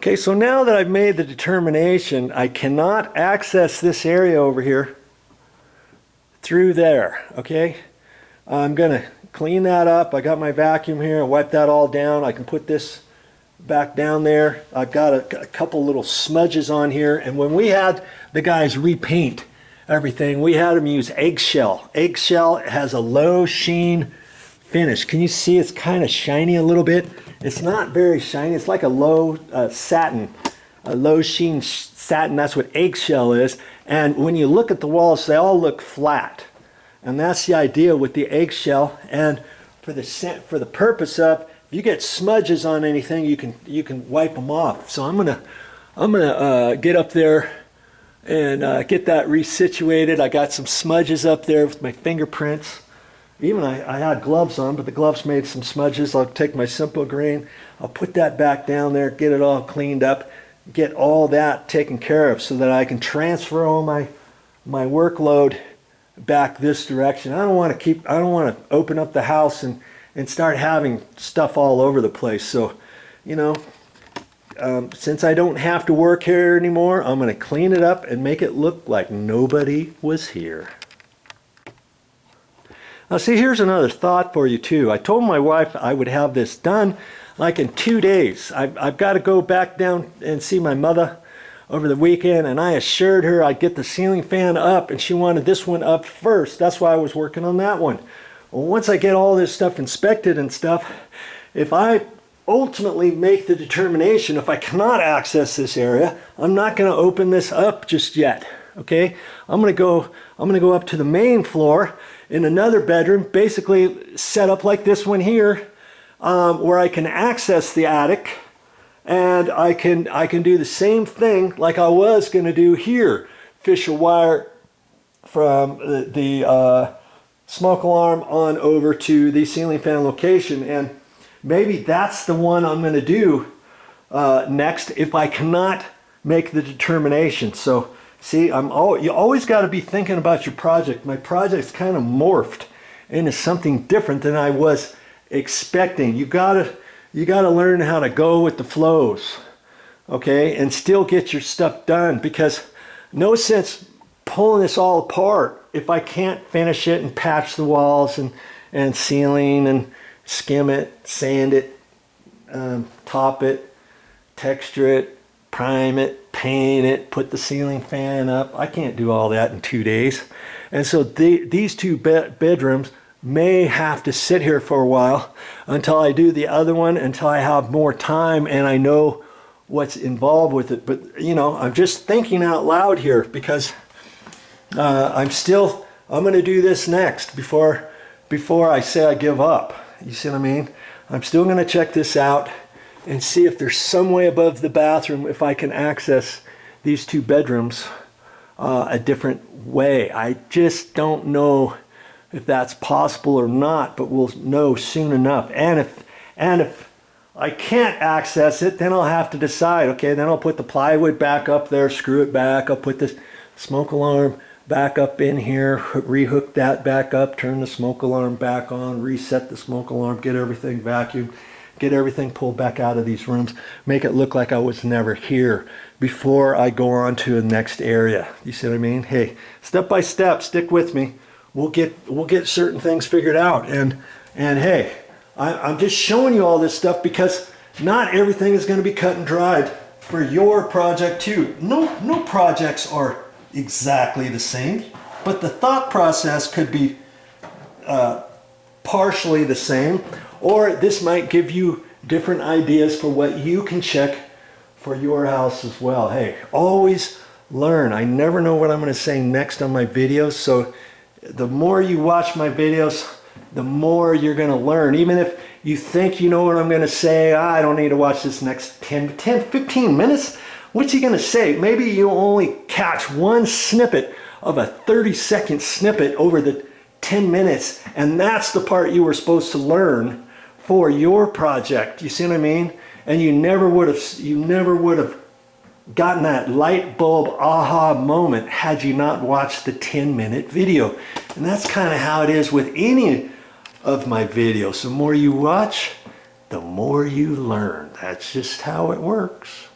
Okay, so now that I've made the determination, I cannot access this area over here through there, okay? I'm gonna clean that up. I got my vacuum here, wipe that all down. I can put this back down there. I've got a couple little smudges on here, and when we had the guys repaint everything, we had them use eggshell. Eggshell has a low sheen finish. Can you see it's kind of shiny a little bit? It's not very shiny. It's like a low satin, a low sheen satin. That's what eggshell is. And when you look at the walls, they all look flat. And that's the idea with the eggshell. And for the purpose of, if you get smudges on anything, you can wipe them off. So I'm gonna get up there and get that resituated. I got some smudges up there with my fingerprints. Even I had gloves on, but the gloves made some smudges. I'll take my Simple Green, I'll put that back down there, get it all cleaned up, get all that taken care of so that I can transfer all my workload back this direction. I don't want to open up the house and start having stuff all over the place. So, you know, since I don't have to work here anymore, I'm going to clean it up and make it look like nobody was here. Now see, here's another thought for you too. I told my wife I would have this done like in 2 days. I've got to go back down and see my mother over the weekend, and I assured her I'd get the ceiling fan up, and she wanted this one up first. That's why I was working on that one. Well, once I get all this stuff inspected and stuff, if I ultimately make the determination, if I cannot access this area, I'm not going to open this up just yet. Okay, I'm gonna go up to the main floor in another bedroom, basically set up like this one here, where I can access the attic, and I can do the same thing like I was gonna do here. Fish a wire from the smoke alarm on over to the ceiling fan location, and maybe that's the one I'm gonna do next if I cannot make the determination. So. See, you always got to be thinking about your project. My project's kind of morphed into something different than I was expecting. You gotta learn how to go with the flows, okay, and still get your stuff done, because no sense pulling this all apart if I can't finish it and patch the walls and ceiling and skim it, sand it, top it, texture it, prime it, paint it, put the ceiling fan up. I can't do all that in 2 days. And so these two bedrooms may have to sit here for a while until I do the other one, until I have more time and I know what's involved with it. But you know, I'm just thinking out loud here, because I'm going to do this next before I say I give up. You see what I mean? I'm still going to check this out and see if there's some way above the bathroom if I can access these two bedrooms a different way. I just don't know if that's possible or not, but we'll know soon enough. And if I can't access it, then I'll have to decide. Okay, then I'll put the plywood back up there, screw it back. I'll put the smoke alarm back up in here, rehook that back up, turn the smoke alarm back on, reset the smoke alarm, get everything vacuumed, get everything pulled back out of these rooms, make it look like I was never here before I go on to the next area. You see what I mean? Hey, step by step, stick with me. We'll get certain things figured out. And hey, I'm just showing you all this stuff because not everything is going to be cut and dried for your project too. No projects are exactly the same, but the thought process could be partially the same. Or this might give you different ideas for what you can check for your house as well. Hey, always learn. I never know what I'm going to say next on my videos. So the more you watch my videos, the more you're going to learn. Even if you think you know what I'm going to say, I don't need to watch this next 10, 15 minutes. What's he going to say? Maybe you only catch one snippet of a 30-second snippet over the 10 minutes. And that's the part you were supposed to learn for your project. You see what I mean? And you never would have gotten that light bulb aha moment had you not watched the 10-minute video. And that's kind of how it is with any of my videos. The more you watch, the more you learn. That's just how it works.